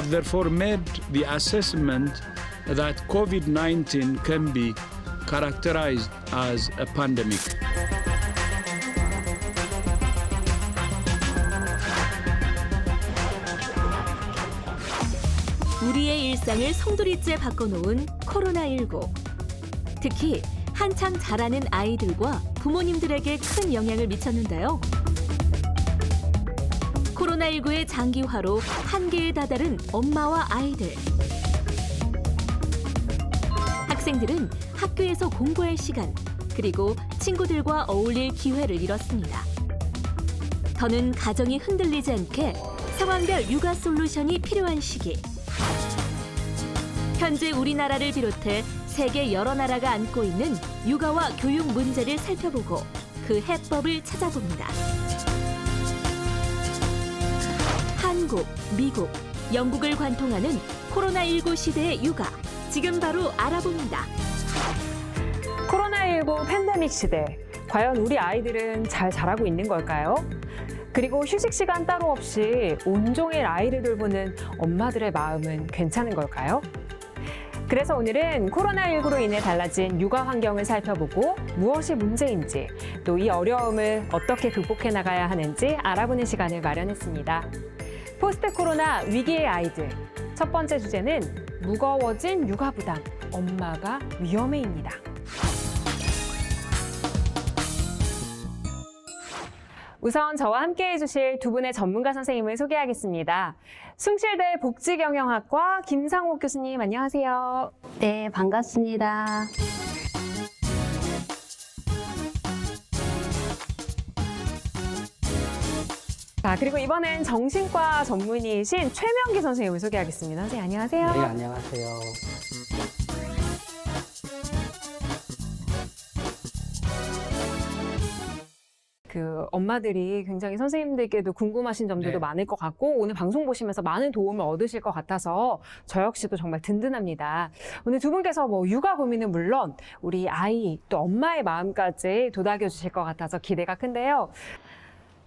have therefore made the assessment that COVID-19 can be characterized as a pandemic. 우리의 일상을 송두리째 바꿔놓은 코로나19. 특히 한창 자라는 아이들과 부모님들에게 큰 영향을 미쳤는데요. 코로나19의 장기화로 한계에 다다른 엄마와 아이들. 학생들은 학교에서 공부할 시간, 그리고 친구들과 어울릴 기회를 잃었습니다. 더는 가정이 흔들리지 않게 상황별 육아 솔루션이 필요한 시기. 현재 우리나라를 비롯해 세계 여러 나라가 안고 있는 육아와 교육 문제를 살펴보고 그 해법을 찾아봅니다. 한국, 미국, 영국을 관통하는 코로나19 시대의 육아, 지금 바로 알아봅니다. 코로나19 팬데믹 시대, 과연 우리 아이들은 잘 자라고 있는 걸까요? 그리고 휴식 시간 따로 없이 온종일 아이를 돌보는 엄마들의 마음은 괜찮은 걸까요? 그래서 오늘은 코로나19로 인해 달라진 육아 환경을 살펴보고 무엇이 문제인지, 또 이 어려움을 어떻게 극복해 나가야 하는지 알아보는 시간을 마련했습니다. 포스트 코로나 위기의 아이들. 첫 번째 주제는 무거워진 육아 부담, 엄마가 위험해입니다. 우선 저와 함께해 주실 두 분의 전문가 선생님을 소개하겠습니다. 숭실대 복지경영학과 김상옥 교수님, 안녕하세요. 네, 반갑습니다. 자, 그리고 이번엔 정신과 전문의이신 최명기 선생님을 소개하겠습니다. 선생님, 안녕하세요. 네, 안녕하세요. 엄마들이 굉장히 선생님들께도 궁금하신 점들도 네. 많을 것 같고, 오늘 방송 보시면서 많은 도움을 얻으실 것 같아서 저 역시도 정말 든든합니다. 오늘 두 분께서 육아 고민은 물론 우리 아이 또 엄마의 마음까지 도닥여 주실 것 같아서 기대가 큰데요.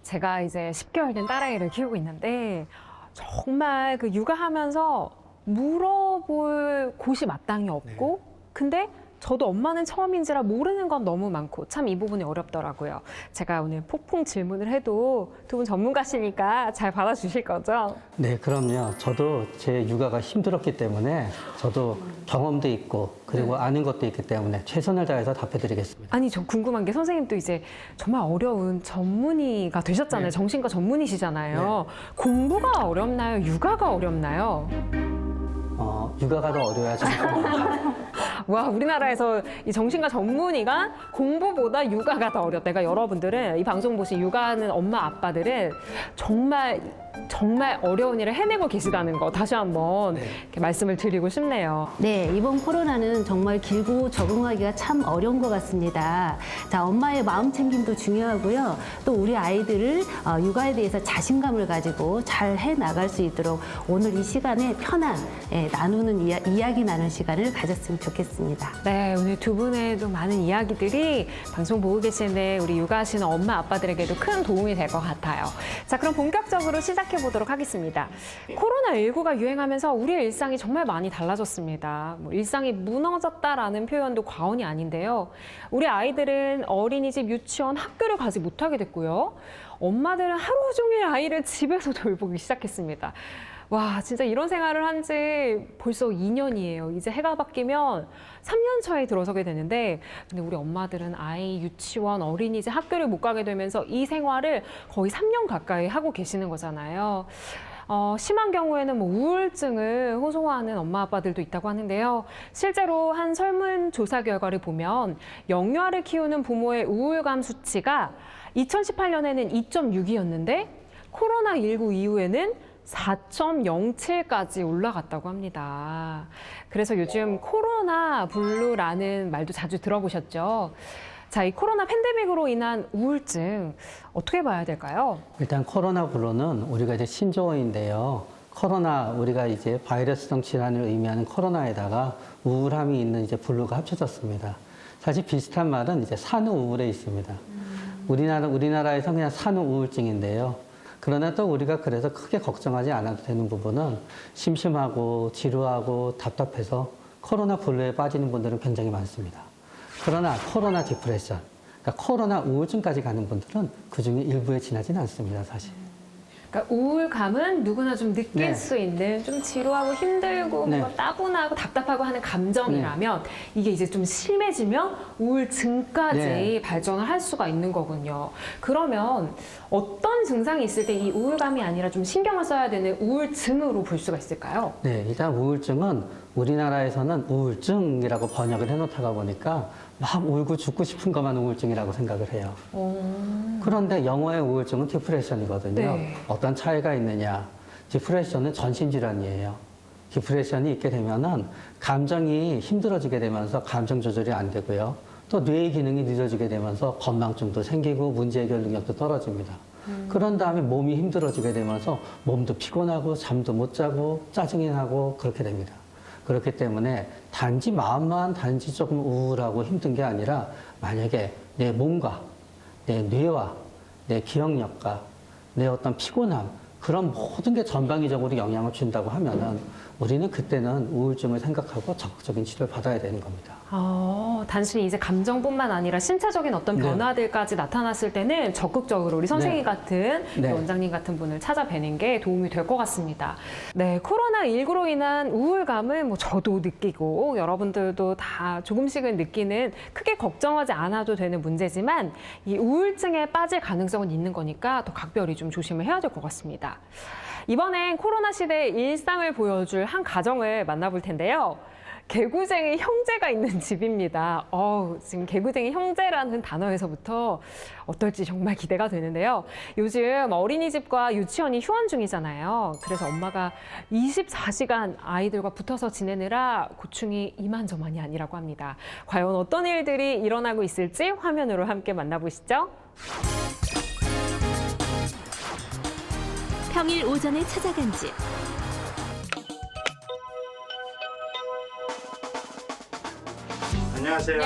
제가 이제 10개월 된 딸아이를 키우고 있는데 정말 육아하면서 물어볼 곳이 마땅히 없고, 근데 저도 엄마는 처음인지라 모르는 건 너무 많고 참 이 부분이 어렵더라고요. 제가 오늘 폭풍 질문을 해도 두 분 전문가시니까 잘 받아주실 거죠? 네, 그럼요. 저도 제 육아가 힘들었기 때문에 저도 경험도 있고 그리고 아는 것도 있기 때문에 최선을 다해서 답해드리겠습니다. 아니, 저 궁금한 게 선생님도 이제 정말 어려운 전문의가 되셨잖아요. 네. 정신과 전문의시잖아요. 공부가 어렵나요? 육아가 어렵나요? 육아가 더 어려워야죠. 와, 우리나라에서 이 정신과 전문의가 공부보다 육아가 더 어렵다. 그러니까 여러분들은 이 방송 보신 육아하는 엄마 아빠들은 정말 어려운 일을 해내고 계시다는 거 다시 한번 이렇게 말씀을 드리고 싶네요. 네, 이번 코로나는 정말 길고 적응하기가 참 어려운 것 같습니다. 자, 엄마의 마음 챙김도 중요하고요. 또 우리 아이들을 육아에 대해서 자신감을 가지고 잘 해나갈 수 있도록 오늘 이 시간에 편한 나누는 이야기 나누는 시간을 가졌으면 좋겠습니다. 네, 오늘 두 분의 또 많은 이야기들이 방송 보고 계시는 우리 육아하시는 엄마 아빠들에게도 큰 도움이 될 것 같아요. 자, 그럼 본격적으로 시작해 보도록 하겠습니다. 코로나19가 유행하면서 우리의 일상이 정말 많이 달라졌습니다. 일상이 무너졌다라는 표현도 과언이 아닌데요. 우리 아이들은 어린이집, 유치원, 학교를 가지 못하게 됐고요. 엄마들은 하루 종일 아이를 집에서 돌보기 시작했습니다. 와, 진짜 이런 생활을 한 지 벌써 2년이에요. 이제 해가 바뀌면 3년 차에 들어서게 되는데, 근데 우리 엄마들은 아이 유치원, 어린이집, 학교를 못 가게 되면서 이 생활을 거의 3년 가까이 하고 계시는 거잖아요. 심한 경우에는 우울증을 호소하는 엄마 아빠들도 있다고 하는데요. 실제로 한 설문조사 결과를 보면 영유아를 키우는 부모의 우울감 수치가 2018년에는 2.6이었는데 코로나19 이후에는 4.07까지 올라갔다고 합니다. 그래서 요즘 코로나 블루라는 말도 자주 들어보셨죠? 자, 이 코로나 팬데믹으로 인한 우울증 어떻게 봐야 될까요? 일단 코로나 블루는 우리가 이제 신조어인데요. 코로나, 우리가 이제 바이러스성 질환을 의미하는 코로나에다가 우울함이 있는 이제 블루가 합쳐졌습니다. 사실 비슷한 말은 이제 산후 우울에 있습니다. 우리나라에서 그냥 산후 우울증인데요. 그러나 또 우리가 그래서 크게 걱정하지 않아도 되는 부분은 심심하고 지루하고 답답해서 코로나 블루에 빠지는 분들은 굉장히 많습니다. 그러나 코로나 디프레션, 그러니까 코로나 우울증까지 가는 분들은 그중에 일부에 지나지는 않습니다, 사실. 그러니까 우울감은 누구나 좀 느낄 네. 수 있는 좀 지루하고 힘들고 네. 뭔가 따분하고 답답하고 하는 감정이라면 이게 이제 좀 심해지면 우울증까지 네. 발전을 할 수가 있는 거군요. 그러면 어떤 증상이 있을 때 이 우울감이 아니라 좀 신경을 써야 되는 우울증으로 볼 수가 있을까요? 네, 일단 우울증은 우리나라에서는 우울증이라고 번역을 해놓다가 보니까 막 울고 죽고 싶은 것만 우울증이라고 생각을 해요. 그런데 영어의 우울증은 디프레션이거든요. 네. 어떤 차이가 있느냐? 디프레션은 전신질환이에요. 디프레션이 있게 되면은 감정이 힘들어지게 되면서 감정 조절이 안 되고요. 또 뇌의 기능이 늦어지게 되면서 건망증도 생기고 문제 해결 능력도 떨어집니다. 그런 다음에 몸이 힘들어지게 되면서 몸도 피곤하고 잠도 못 자고 짜증이 나고 그렇게 됩니다. 그렇기 때문에 단지 마음만 단지 조금 우울하고 힘든 게 아니라 만약에 내 몸과 내 뇌와 내 기억력과 내 어떤 피곤함 그런 모든 게 전방위적으로 영향을 준다고 하면은 우리는 그때는 우울증을 생각하고 적극적인 치료를 받아야 되는 겁니다. 단순히 이제 감정뿐만 아니라 신체적인 어떤 네. 변화들까지 나타났을 때는 적극적으로 우리 선생님 네. 같은 네. 원장님 같은 분을 찾아뵈는 게 도움이 될 것 같습니다. 네, 코로나19로 인한 우울감은 뭐 저도 느끼고 여러분들도 다 조금씩은 느끼는 크게 걱정하지 않아도 되는 문제지만 이 우울증에 빠질 가능성은 있는 거니까 더 각별히 좀 조심을 해야 될 것 같습니다. 이번엔 코로나 시대의 일상을 보여줄 한 가정을 만나볼 텐데요. 개구쟁이 형제가 있는 집입니다. 지금 개구쟁이 형제라는 단어에서부터 어떨지 정말 기대가 되는데요. 요즘 어린이집과 유치원이 휴원 중이잖아요. 그래서 엄마가 24시간 아이들과 붙어서 지내느라 고충이 이만저만이 아니라고 합니다. 과연 어떤 일들이 일어나고 있을지 화면으로 함께 만나보시죠. 평일 오전에 찾아간 집. 안녕하세요.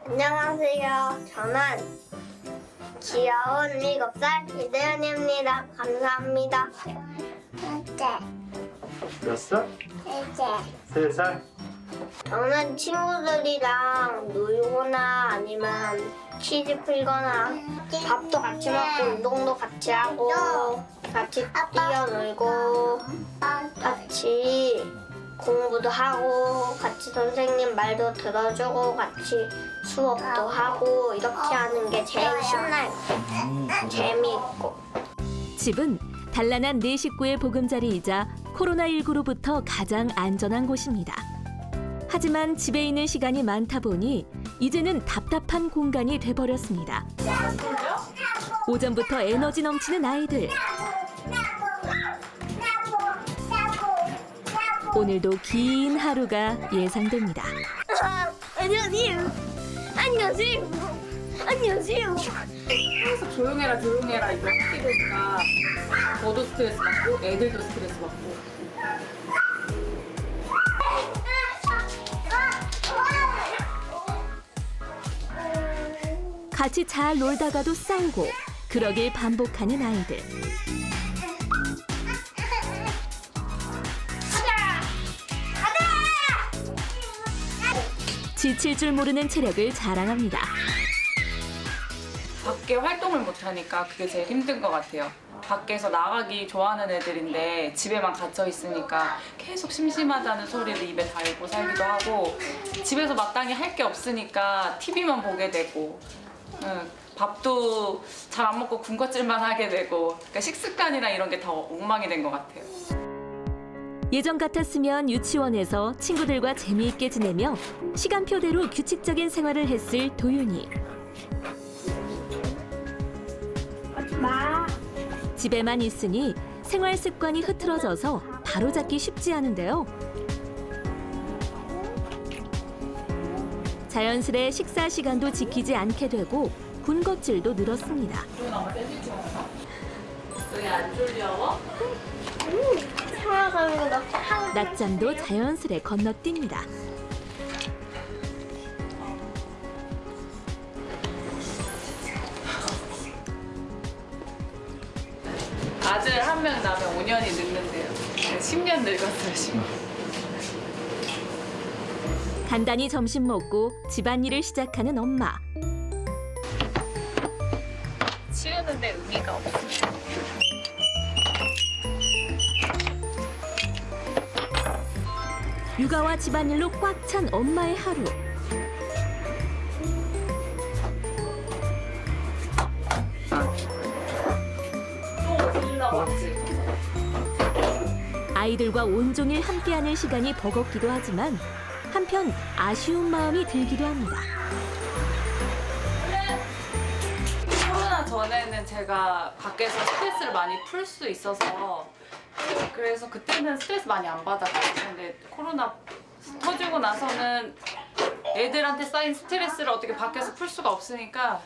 안녕하세요. 저는 귀여운 7살 이대현입니다. 감사합니다. 몇 살? 3살? 저는 친구들이랑 놀거나 아니면 퀴즈 풀거나 밥도 같이 먹고 운동도 같이 하고 같이 뛰어놀고 같이 공부도 하고 같이 선생님 말도 들어주고 같이 수업도 하고 이렇게 하는 게 제일 신나요. 재미있고. 집은 단란한 4식구의 보금자리이자 코로나19로부터 가장 안전한 곳입니다. 하지만 집에 있는 시간이 많다 보니 이제는 답답한 공간이 돼버렸습니다. 오전부터 에너지 넘치는 아이들. 오늘도 긴 하루가 예상됩니다. 안녕하세요. 계속 조용해라 이거 하게 되니까 저도 스트레스 받고 애들도 스트레스 받고 같이 잘 놀다가도 싸우고 그러길 반복하는 아이들. 지칠 줄 모르는 체력을 자랑합니다. 밖에 활동을 못하니까 그게 제일 힘든 것 같아요. 밖에서 나가기 좋아하는 애들인데 집에만 갇혀 있으니까 계속 심심하다는 소리를 입에 달고 살기도 하고 집에서 마땅히 할 게 없으니까 TV만 보게 되고 밥도 잘 안 먹고 군것질만 하게 되고 그러니까 식습관이나 이런 게 더 엉망이 된 것 같아요. 예전 같았으면 유치원에서 친구들과 재미있게 지내며 시간표대로 규칙적인 생활을 했을 도윤이. 집에만 있으니 생활 습관이 흐트러져서 바로잡기 쉽지 않은데요. 자연스레 식사 시간도 지키지 않게 되고 군것질도 늘었습니다. 너희 안 졸려? 낮잠도 자연스레 건너뜁니다. 아들 한 명 낳으면 5년이 늙는데요. 10년 늙었어요, 10년. 간단히 점심 먹고 집안일을 시작하는 엄마. 치우는데 의미가 없어요. 육아와 집안일로 꽉 찬 엄마의 하루. 아이들과 온종일 함께하는 시간이 버겁기도 하지만 한편 아쉬운 마음이 들기도 합니다. 코로나 전에는 제가 밖에서 스트레스를 많이 풀 수 있어서 그래서 그때는 스트레스 많이 안 받았거든요. 근데 코로나 터지고 나서는 애들한테 쌓인 스트레스를 어떻게 밖에서 풀 수가 없으니까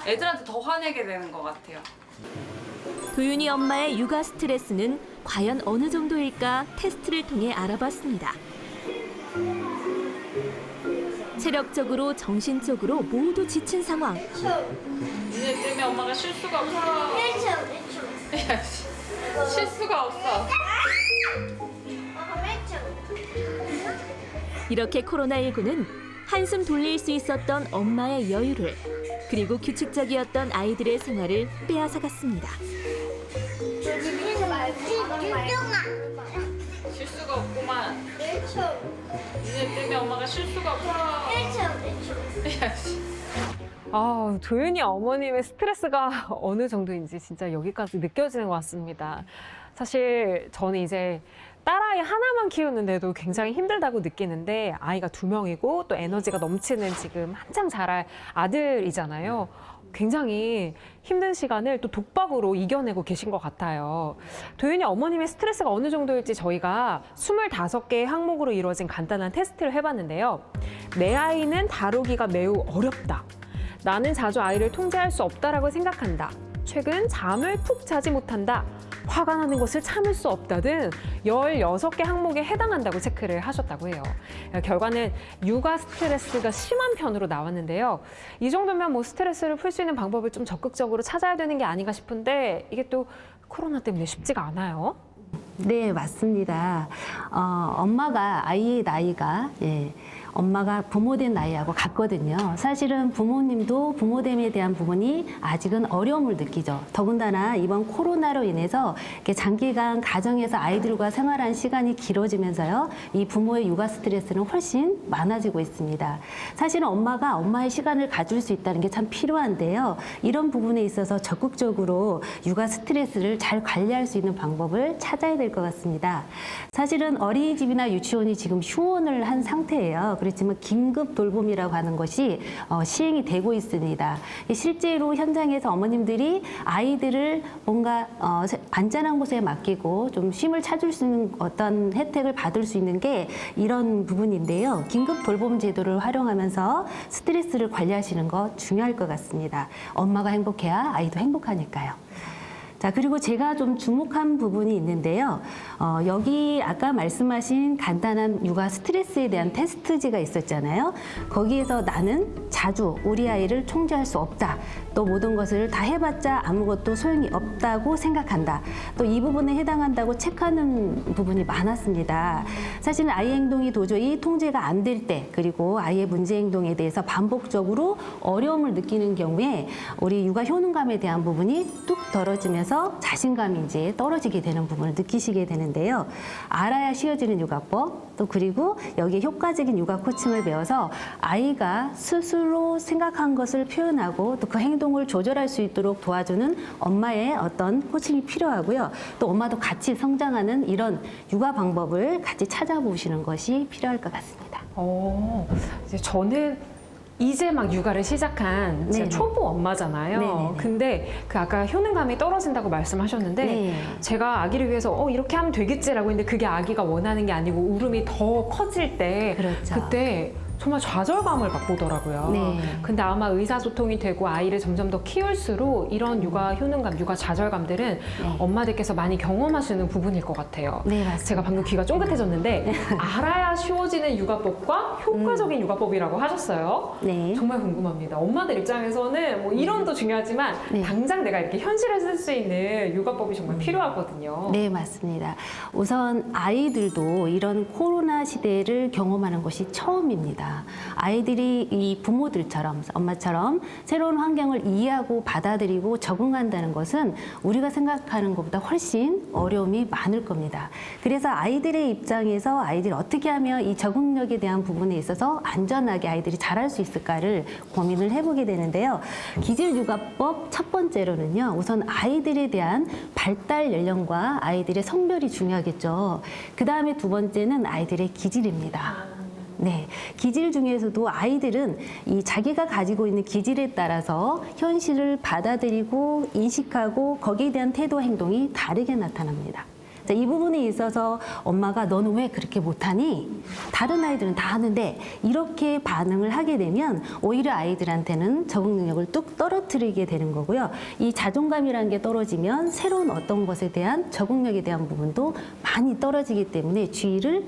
애들한테 더 화내게 되는 것 같아요. 도윤이 엄마의 육아 스트레스는 과연 어느 정도일까 테스트를 통해 알아봤습니다. 체력적으로 정신적으로 모두 지친 상황. 니네 때문에 엄마가 쉴 수가 없어. 야, 쉴 수가 없어. 이렇게 코로나19는 한숨 돌릴 수 있었던 엄마의 여유를 그리고 규칙적이었던 아이들의 생활을 빼앗아갔습니다. 쉴 수가 없구만. 니네 때문에 엄마가 쉴 수가 없어. 야, 아, 도윤이 어머님의 스트레스가 어느 정도인지 진짜 여기까지 느껴지는 것 같습니다. 사실 저는 이제 딸아이 하나만 키우는데도 굉장히 힘들다고 느끼는데 아이가 2명이고 또 에너지가 넘치는 지금 한창 자랄 아들이잖아요. 굉장히 힘든 시간을 또 독박으로 이겨내고 계신 것 같아요. 도윤이 어머님의 스트레스가 어느 정도일지 저희가 25개의 항목으로 이루어진 간단한 테스트를 해봤는데요. 내 아이는 다루기가 매우 어렵다. 나는 자주 아이를 통제할 수 없다라고 생각한다. 최근 잠을 푹 자지 못한다. 화가 나는 것을 참을 수 없다 등 16개 항목에 해당한다고 체크를 하셨다고 해요. 결과는 육아 스트레스가 심한 편으로 나왔는데요. 이 정도면 뭐 스트레스를 풀 수 있는 방법을 좀 적극적으로 찾아야 되는 게 아닌가 싶은데 이게 또 코로나 때문에 쉽지가 않아요. 네, 맞습니다. 엄마가 아이의 나이가 엄마가 부모된 나이하고 같거든요. 사실은 부모님도 부모됨에 대한 부분이 아직은 어려움을 느끼죠. 더군다나 이번 코로나로 인해서 이렇게 장기간 가정에서 아이들과 생활한 시간이 길어지면서요. 이 부모의 육아 스트레스는 훨씬 많아지고 있습니다. 사실은 엄마가 엄마의 시간을 가질 수 있다는 게 참 필요한데요. 이런 부분에 있어서 적극적으로 육아 스트레스를 잘 관리할 수 있는 방법을 찾아야 될 것 같습니다. 사실은 어린이집이나 유치원이 지금 휴원을 한 상태예요. 그렇지만 긴급 돌봄이라고 하는 것이 시행이 되고 있습니다. 실제로 현장에서 어머님들이 아이들을 뭔가 안전한 곳에 맡기고 좀 쉼을 찾을 수 있는 어떤 혜택을 받을 수 있는 게 이런 부분인데요. 긴급 돌봄 제도를 활용하면서 스트레스를 관리하시는 거 중요할 것 같습니다. 엄마가 행복해야 아이도 행복하니까요. 자, 그리고 제가 좀 주목한 부분이 있는데요. 여기 아까 말씀하신 간단한 육아 스트레스에 대한 테스트지가 있었잖아요. 거기에서 나는 자주 우리 아이를 통제할 수 없다. 또 모든 것을 다 해봤자 아무것도 소용이 없다고 생각한다. 또 이 부분에 해당한다고 체크하는 부분이 많았습니다. 사실은 아이 행동이 도저히 통제가 안 될 때, 그리고 아이의 문제 행동에 대해서 반복적으로 어려움을 느끼는 경우에 우리 육아 효능감에 대한 부분이 뚝 떨어지면서 자신감이 이제 떨어지게 되는 부분을 느끼시게 되는데요. 알아야 쉬워지는 육아법, 또 그리고 여기에 효과적인 육아 코칭을 배워서 아이가 스스로 생각한 것을 표현하고 또 그 행동을 조절할 수 있도록 도와주는 엄마의 어떤 코칭이 필요하고요. 또 엄마도 같이 성장하는 이런 육아 방법을 같이 찾아보시는 것이 필요할 것 같습니다. 이제 저는 이제 막 육아를 시작한 제 네네. 초보 엄마잖아요. 네네네. 근데 그 아까 효능감이 떨어진다고 말씀하셨는데 네. 제가 아기를 위해서 이렇게 하면 되겠지라고 했는데 그게 아기가 원하는 게 아니고 울음이 더 커질 때 그렇죠. 그때 정말 좌절감을 맛보더라고요. 네. 근데 아마 의사소통이 되고 아이를 점점 더 키울수록 이런 육아 효능감, 육아 좌절감들은 엄마들께서 많이 경험하시는 부분일 것 같아요. 네, 맞습니다. 제가 방금 귀가 쫑긋해졌는데 알아야 쉬워지는 육아법과 효과적인 육아법이라고 하셨어요. 네. 정말 궁금합니다. 엄마들 입장에서는 뭐 이론도 중요하지만 네. 당장 내가 이렇게 현실에 쓸 수 있는 육아법이 정말 필요하거든요. 네, 맞습니다. 우선 아이들도 이런 코로나 시대를 경험하는 것이 처음입니다. 아이들이 이 부모들처럼, 엄마처럼 새로운 환경을 이해하고 받아들이고 적응한다는 것은 우리가 생각하는 것보다 훨씬 어려움이 많을 겁니다. 그래서 아이들의 입장에서 아이들이 어떻게 하면 이 적응력에 대한 부분에 있어서 안전하게 아이들이 잘할 수 있을까를 고민을 해보게 되는데요. 기질육아법 첫 번째로는요, 우선 아이들에 대한 발달 연령과 아이들의 성별이 중요하겠죠. 그 다음에 두 번째는 아이들의 기질입니다. 네, 기질 중에서도 아이들은 이 자기가 가지고 있는 기질에 따라서 현실을 받아들이고 인식하고 거기에 대한 태도와 행동이 다르게 나타납니다. 자, 이 부분에 있어서 엄마가 너는 왜 그렇게 못하니? 다른 아이들은 다 하는데 이렇게 반응을 하게 되면 오히려 아이들한테는 적응 능력을 뚝 떨어뜨리게 되는 거고요. 이 자존감이라는 게 떨어지면 새로운 어떤 것에 대한 적응력에 대한 부분도 많이 떨어지기 때문에 주의를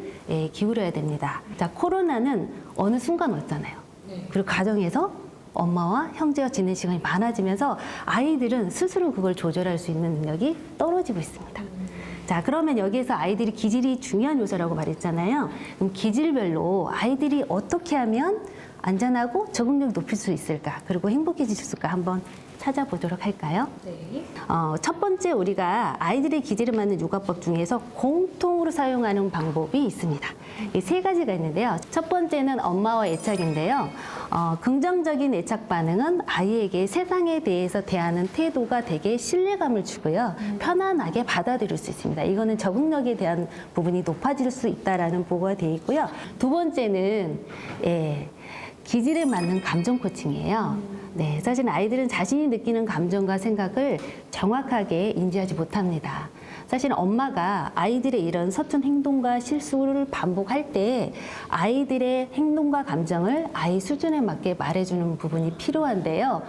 기울여야 됩니다. 자, 코로나는 어느 순간 왔잖아요. 그리고 가정에서 엄마와 형제와 지내는 시간이 많아지면서 아이들은 스스로 그걸 조절할 수 있는 능력이 떨어지고 있습니다. 자, 그러면 여기에서 아이들이 기질이 중요한 요소라고 말했잖아요. 그럼 기질별로 아이들이 어떻게 하면 안전하고 적응력을 높일 수 있을까? 그리고 행복해질 수 있을까? 한번 찾아보도록 할까요? 네. 첫 번째 우리가 아이들의 기질에 맞는 육아법 중에서 공통으로 사용하는 방법이 있습니다. 이 세 가지가 있는데요. 첫 번째는 엄마와 애착인데요. 긍정적인 애착 반응은 아이에게 세상에 대해서 대하는 태도가 되게 신뢰감을 주고요. 편안하게 받아들일 수 있습니다. 이거는 적응력에 대한 부분이 높아질 수 있다라는 보고가 되어 있고요. 두 번째는 기질에 맞는 감정 코칭이에요. 네, 사실 아이들은 자신이 느끼는 감정과 생각을 정확하게 인지하지 못합니다. 사실 엄마가 아이들의 이런 서툰 행동과 실수를 반복할 때 아이들의 행동과 감정을 아이 수준에 맞게 말해주는 부분이 필요한데요.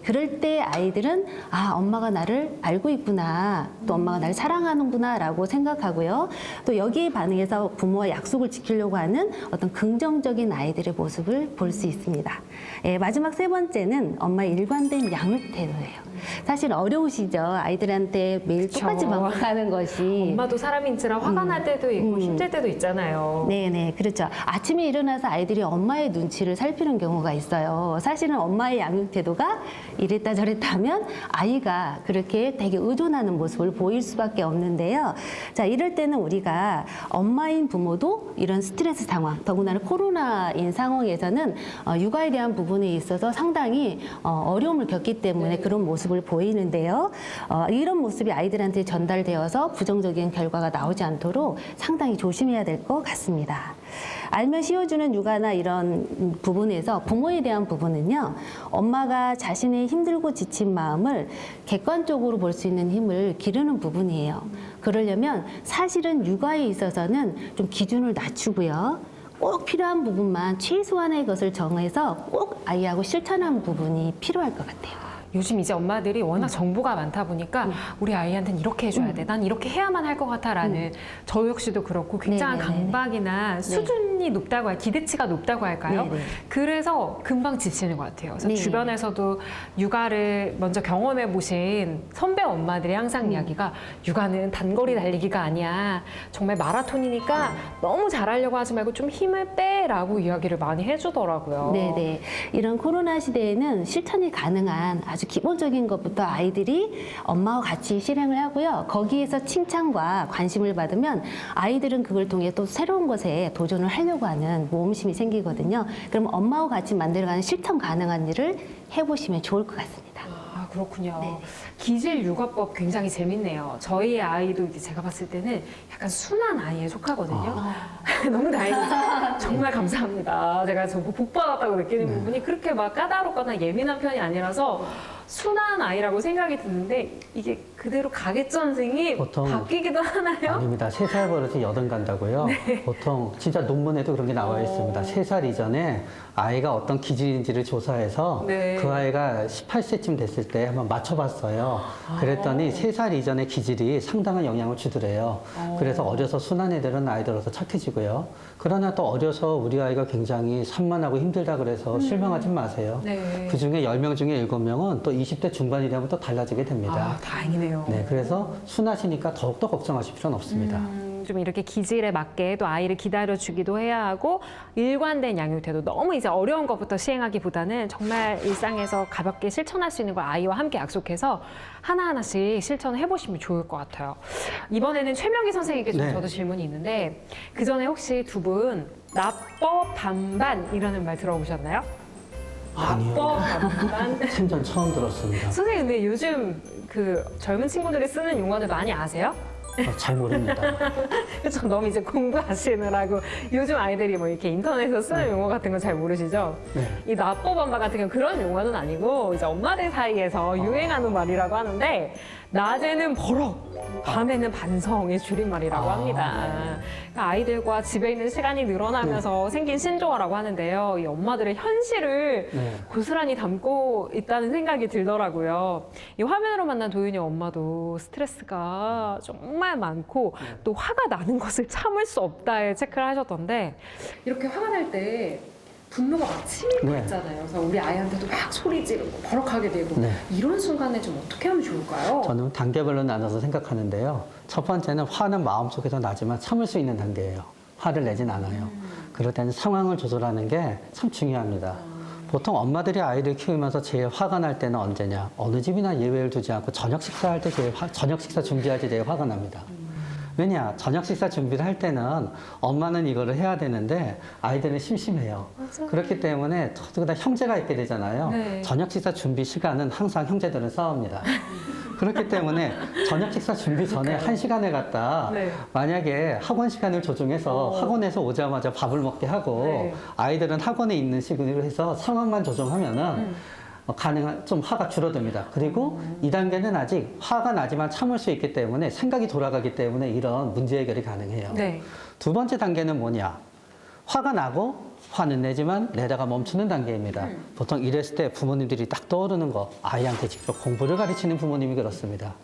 그럴 때 아이들은 아, 엄마가 나를 알고 있구나, 또 엄마가 나를 사랑하는구나 라고 생각하고요. 또 여기에 반응해서 부모와 약속을 지키려고 하는 어떤 긍정적인 아이들의 모습을 볼 수 있습니다. 마지막 세 번째는 엄마의 일관된 양육 태도예요. 사실 어려우시죠? 아이들한테 매일 똑같이 반복하는 것이. 엄마도 사람인지라 화가 날 때도 있고 힘들 때도 있잖아요. 네네, 그렇죠. 아침에 일어나서 아이들이 엄마의 눈치를 살피는 경우가 있어요. 사실은 엄마의 양육 태도가 이랬다 저랬다 하면 아이가 그렇게 되게 의존하는 모습을 보일 수밖에 없는데요. 자, 이럴 때는 우리가 엄마인 부모도 이런 스트레스 상황, 더군다나 코로나인 상황에서는 육아에 대한 부분에 있어서 상당히 어려움을 겪기 때문에 그런 모습을 보이는데요. 이런 모습이 아이들한테 전달되어서 부정적인 결과가 나오지 않도록 상당히 조심해야 될 것 같습니다. 알면 쉬워주는 육아나 이런 부분에서 부모에 대한 부분은요, 엄마가 자신의 힘들고 지친 마음을 객관적으로 볼 수 있는 힘을 기르는 부분이에요. 그러려면 사실은 육아에 있어서는 좀 기준을 낮추고요. 꼭 필요한 부분만 최소한의 것을 정해서 꼭 아이하고 실천하는 부분이 필요할 것 같아요. 요즘 이제 엄마들이 워낙 정보가 많다 보니까 우리 아이한테는 이렇게 해줘야 돼. 난 이렇게 해야만 할 것 같아라는 저 역시도 그렇고 굉장한 네네네네. 강박이나 수준이 높다고 기대치가 높다고 할까요? 네네. 그래서 금방 지치는 것 같아요. 그래서 네. 주변에서도 육아를 먼저 경험해 보신 선배 엄마들이 항상 이야기가 육아는 단거리 달리기가 아니야. 정말 마라톤이니까 너무 잘하려고 하지 말고 좀 힘을 빼라고 이야기를 많이 해주더라고요. 네네. 이런 코로나 시대에는 실천이 가능한 아주 기본적인 것부터 아이들이 엄마와 같이 실행을 하고요. 거기에서 칭찬과 관심을 받으면 아이들은 그걸 통해 또 새로운 것에 도전을 하려고 하는 모험심이 생기거든요. 그럼 엄마와 같이 만들어가는 실천 가능한 일을 해보시면 좋을 것 같습니다. 아, 그렇군요. 네네. 기질 육아법 굉장히 재밌네요. 저희 아이도 이제 제가 봤을 때는 약간 순한 아이에 속하거든요. 너무 다행이죠. 정말 감사합니다. 제가 복 받았다고 느끼는 부분이 그렇게 막 까다롭거나 예민한 편이 아니라서 순한 아이라고 생각이 드는데 이게 그대로 가겠죠, 선생님? 보통 바뀌기도 하나요? 아닙니다. 3살 버릇이 여든 간다고요. 보통 진짜 논문에도 그런 게 나와 있습니다. 3살 이전에 아이가 어떤 기질인지를 조사해서 네. 그 아이가 18세쯤 됐을 때 한번 맞춰봤어요. 그랬더니 3살 이전의 기질이 상당한 영향을 주더래요. 그래서 어려서 순한 애들은 나이 들어서 착해지고요. 그러나 또 어려서 우리 아이가 굉장히 산만하고 힘들다 그래서 실망하지 마세요. 네. 그 중에 10명 중에 7명은 또 20대 중반이 되면 또 달라지게 됩니다. 아, 다행이네요. 네, 그래서 순하시니까 더욱더 걱정하실 필요는 없습니다. 좀 이렇게 기질에 맞게 또 아이를 기다려주기도 해야 하고 일관된 양육태도 너무 이제 어려운 것부터 시행하기보다는 정말 일상에서 가볍게 실천할 수 있는 걸 아이와 함께 약속해서 하나하나씩 실천을 해보시면 좋을 것 같아요. 이번에는 최명기 선생님께 좀 네. 저도 질문이 있는데 그 전에 혹시 두 분 나법 반반이라는 말 들어보셨나요? 아니요. 나법 반반. 생전 처음 들었습니다. 선생님 근데 요즘 그 젊은 친구들이 쓰는 용어들 많이 아세요? 잘 모릅니다. 그렇죠. 너무 이제 공부하시느라고 요즘 아이들이 뭐 이렇게 인터넷에서 쓰는 용어 같은 거 잘 모르시죠? 네. 이 나법반바 같은 경우 그런 용어는 아니고 이제 엄마들 사이에서 유행하는 말이라고 하는데 낮에는 버럭, 밤에는 반성의 줄임말이라고 합니다. 그러니까 아이들과 집에 있는 시간이 늘어나면서 생긴 신조어라고 하는데요. 이 엄마들의 현실을 네. 고스란히 담고 있다는 생각이 들더라고요. 이 화면으로 만난 도윤이 엄마도 스트레스가 정말 많고 또 화가 나는 것을 참을 수 없다에 체크를 하셨던데 이렇게 화가 날 때 분노가 막 치밀고 네. 있잖아요. 그래서 우리 아이한테도 막 소리 지르고 버럭하게 되고 네. 이런 순간에 좀 어떻게 하면 좋을까요? 저는 단계별로 나눠서 생각하는데요. 첫 번째는 화는 마음속에서 나지만 참을 수 있는 단계예요. 화를 내진 않아요. 그럴 때는 상황을 조절하는 게 참 중요합니다. 보통 엄마들이 아이를 키우면서 제일 화가 날 때는 언제냐? 어느 집이나 예외를 두지 않고 저녁 식사할 때 저녁 식사 준비할 때 제일 화가 납니다. 왜냐? 저녁 식사 준비를 할 때는 엄마는 이거를 해야 되는데 아이들은 심심해요. 그렇기 때문에 더구나 형제가 있게 되잖아요. 네. 저녁 식사 준비 시간은 항상 형제들은 싸웁니다. 그렇기 때문에 저녁 식사 준비 전에 1시간을 갖다 네. 만약에 학원 시간을 조정해서 학원에서 오자마자 밥을 먹게 하고 네. 아이들은 학원에 있는 시간으로 해서 상황만 조정하면은 가능한 좀 화가 줄어듭니다. 그리고 2단계는 아직 화가 나지만 참을 수 있기 때문에 생각이 돌아가기 때문에 이런 문제 해결이 가능해요. 네. 두 번째 단계는 뭐냐? 화가 나고 화는 내지만 내다가 멈추는 단계입니다. 보통 이랬을 때 부모님들이 딱 떠오르는 거 아이한테 직접 공부를 가르치는 부모님이 그렇습니다.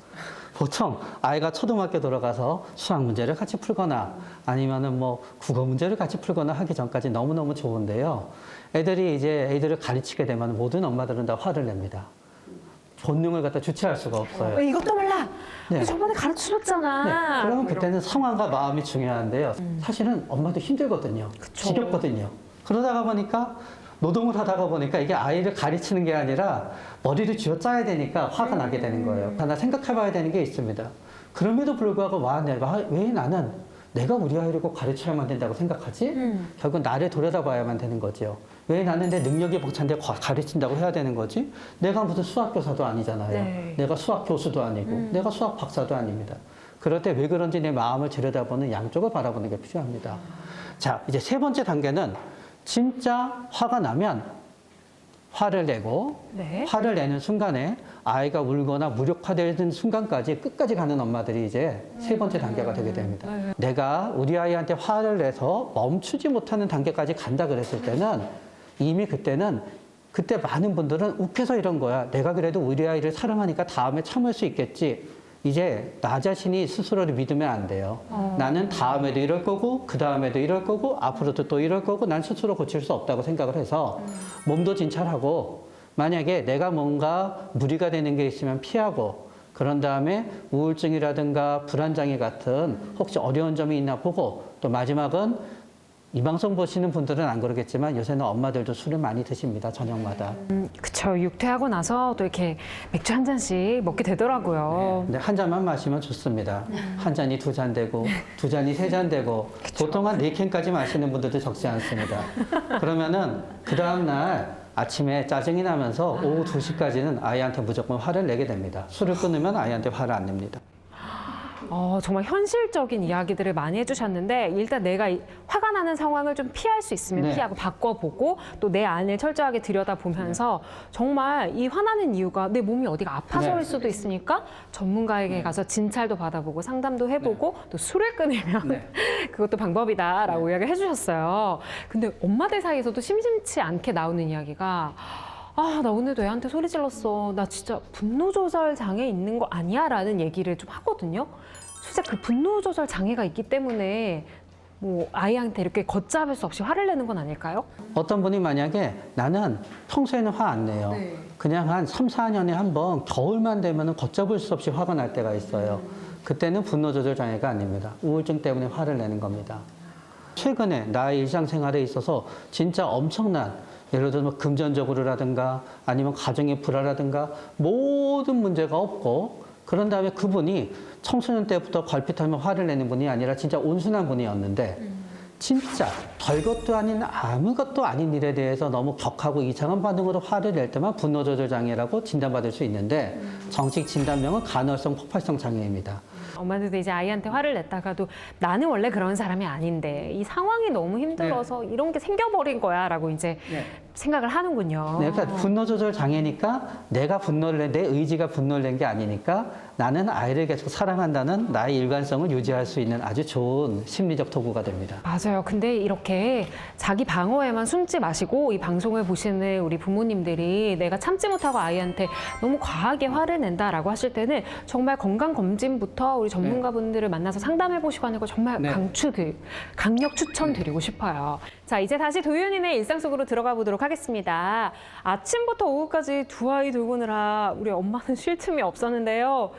보통 아이가 초등학교 들어가서 수학 문제를 같이 풀거나 아니면은 뭐 국어 문제를 같이 풀거나 하기 전까지 너무너무 좋은데요. 애들을 가르치게 되면 모든 엄마들은 다 화를 냅니다. 본능을 갖다 주체할 수가 없어요. 이것도 몰라. 네. 저번에 가르쳐줬잖아. 네, 그러면 뭐 그때는 상황과 마음이 중요한데요. 사실은 엄마도 힘들거든요. 지겹거든요. 그러다가 보니까 노동을 하다가 보니까 이게 아이를 가르치는 게 아니라 머리를 쥐어짜야 되니까 화가 나게 되는 거예요. 하나 생각해봐야 되는 게 있습니다. 그럼에도 불구하고 왜 나는 내가 우리 아이를 꼭 가르쳐야만 된다고 생각하지? 결국 나를 돌아다봐야만 되는 거죠. 왜 나는 내 능력이 벅찬데 가르친다고 해야 되는 거지? 내가 무슨 수학교사도 아니잖아요. 네. 내가 수학 교수도 아니고 내가 수학 박사도 아닙니다. 그럴 때 왜 그런지 내 마음을 들여다보는 양쪽을 바라보는 게 필요합니다. 자, 이제 세 번째 단계는 진짜 화가 나면 화를 내고 네. 화를 내는 순간에 아이가 울거나 무력화되는 순간까지 끝까지 가는 엄마들이 이제 세 번째 단계가 되게 됩니다. 내가 우리 아이한테 화를 내서 멈추지 못하는 단계까지 간다 그랬을 때는 이미 그때 많은 분들은 욱해서 이런 거야. 내가 그래도 우리 아이를 사랑하니까 다음에 참을 수 있겠지. 이제 나 자신이 스스로를 믿으면 안 돼요. 나는 다음에도 이럴 거고 그 다음에도 이럴 거고 앞으로도 또 이럴 거고 난 스스로 고칠 수 없다고 생각을 해서 몸도 진찰하고 만약에 내가 뭔가 무리가 되는 게 있으면 피하고 그런 다음에 우울증이라든가 불안장애 같은 혹시 어려운 점이 있나 보고 또 마지막은 이 방송 보시는 분들은 안 그러겠지만 요새는 엄마들도 술을 많이 드십니다. 저녁마다. 그쵸. 육퇴하고 나서 또 이렇게 맥주 한 잔씩 먹게 되더라고요. 근데 한 잔만 마시면 좋습니다. 한 잔이 2잔 되고 2잔이 3잔 되고 보통 한 4캔까지 마시는 분들도 적지 않습니다. 그러면은 그 다음날 아침에 짜증이 나면서 오후 2시까지는 아이한테 무조건 화를 내게 됩니다. 술을 끊으면 아이한테 화를 안 냅니다. 정말 현실적인 이야기들을 많이 해주셨는데 일단 내가 화가 나는 상황을 좀 피할 수 있으면 네. 피하고 바꿔보고 또 내 안을 철저하게 들여다보면서 정말 이 화나는 이유가 내 몸이 어디가 아파서일 네. 수도 있으니까 전문가에게 가서 진찰도 받아보고 상담도 해보고 또 술을 끊으면 그것도 방법이다라고 이야기를 해주셨어요. 근데 엄마들 사이에서도 심심치 않게 나오는 이야기가 나 오늘도 애한테 소리 질렀어. 나 진짜 분노 조절 장애 있는 거 아니야? 라는 얘기를 좀 하거든요. 진짜 그 분노 조절 장애가 있기 때문에 뭐 아이한테 이렇게 걷잡을 수 없이 화를 내는 건 아닐까요? 어떤 분이 만약에 나는 평소에는 화 안 내요. 그냥 한 3, 4년에 한 번 겨울만 되면 걷잡을 수 없이 화가 날 때가 있어요. 그때는 분노 조절 장애가 아닙니다. 우울증 때문에 화를 내는 겁니다. 최근에 나의 일상생활에 있어서 진짜 엄청난 예를 들어서 뭐 금전적으로라든가 아니면 가정의 불화라든가 모든 문제가 없고 그런 다음에 그분이 청소년 때부터 걸핏하면 화를 내는 분이 아니라 진짜 온순한 분이었는데 진짜 별것도 아닌 아무것도 아닌 일에 대해서 너무 격하고 이상한 반응으로 화를 낼 때만 분노 조절 장애라고 진단받을 수 있는데 정식 진단명은 간헐성 폭발성 장애입니다. 엄마들도 이제 아이한테 화를 냈다가도 나는 원래 그런 사람이 아닌데 이 상황이 너무 힘들어서 이런 게 생겨버린 거야라고 이제 생각을 하는군요. 네, 그러니까 분노 조절 장애니까 내가 분노를 내 의지가 분노를 낸 게 아니니까 나는 아이를 계속 사랑한다는 나의 일관성을 유지할 수 있는 아주 좋은 심리적 도구가 됩니다. 맞아요. 근데 이렇게 자기 방어에만 숨지 마시고 이 방송을 보시는 우리 부모님들이 내가 참지 못하고 아이한테 너무 과하게 화를 낸다라고 하실 때는 정말 건강검진부터 우리 전문가분들을 만나서 상담해보시고 하는 거 정말 강력 추천드리고 싶어요. 자, 이제 다시 도윤이네 일상 속으로 들어가 보도록 하겠습니다. 아침부터 오후까지 두 아이 돌보느라 우리 엄마는 쉴 틈이 없었는데요.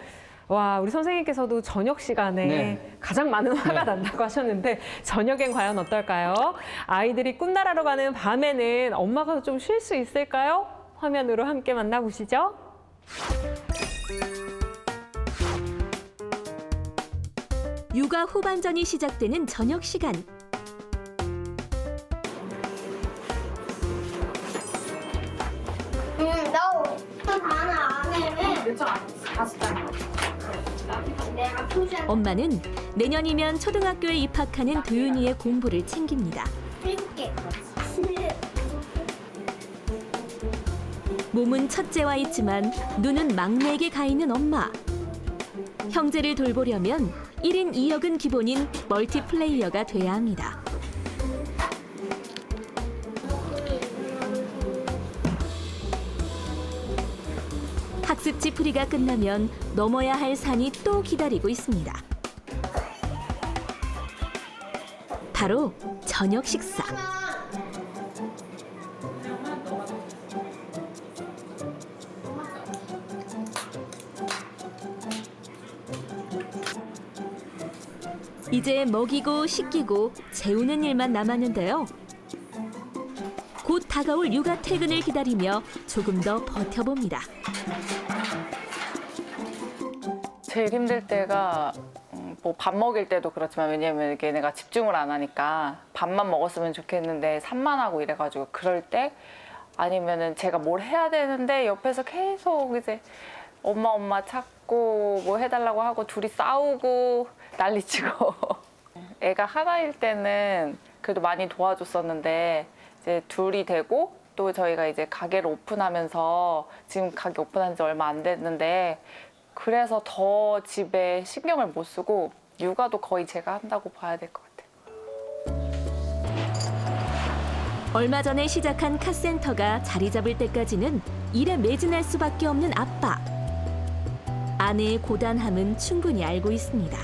와, 우리 선생님께서도 저녁 시간에 가장 많은 화가 난다고 하셨는데 저녁엔 과연 어떨까요? 아이들이 꿈나라로 가는 밤에는 엄마가 좀 쉴 수 있을까요? 화면으로 함께 만나보시죠. 육아 후반전이 시작되는 저녁 시간. 너 반을 안 해. 내가 표시한 엄마는 내년이면 초등학교에 입학하는 도윤이의 공부를 챙깁니다. 해줄게. 몸은 첫째와 있지만 눈은 막내에게 가 있는 엄마. 형제를 돌보려면 1인 2역은 기본인 멀티플레이어가 돼야 합니다. 학습지 풀이가 끝나면 넘어야 할 산이 또 기다리고 있습니다. 바로 저녁 식사. 이제 먹이고 씻기고 재우는 일만 남았는데요. 곧 다가올 육아 퇴근을 기다리며 조금 더 버텨봅니다. 제일 힘들 때가 뭐 밥 먹일 때도 그렇지만 왜냐면 얘네가 집중을 안 하니까 밥만 먹었으면 좋겠는데 산만하고 이래가지고 그럴 때 아니면은 제가 뭘 해야 되는데 옆에서 계속 이제 엄마 찾고 뭐 해달라고 하고 둘이 싸우고 난리치고 애가 하나일 때는 그래도 많이 도와줬었는데 이제 둘이 되고 또 저희가 이제 가게를 오픈하면서 지금 가게 오픈한 지 얼마 안 됐는데 그래서 더 집에 신경을 못 쓰고 육아도 거의 제가 한다고 봐야 될 것 같아요. 얼마 전에 시작한 카센터가 자리 잡을 때까지는 일에 매진할 수밖에 없는 아빠. 아내의 고단함은 충분히 알고 있습니다.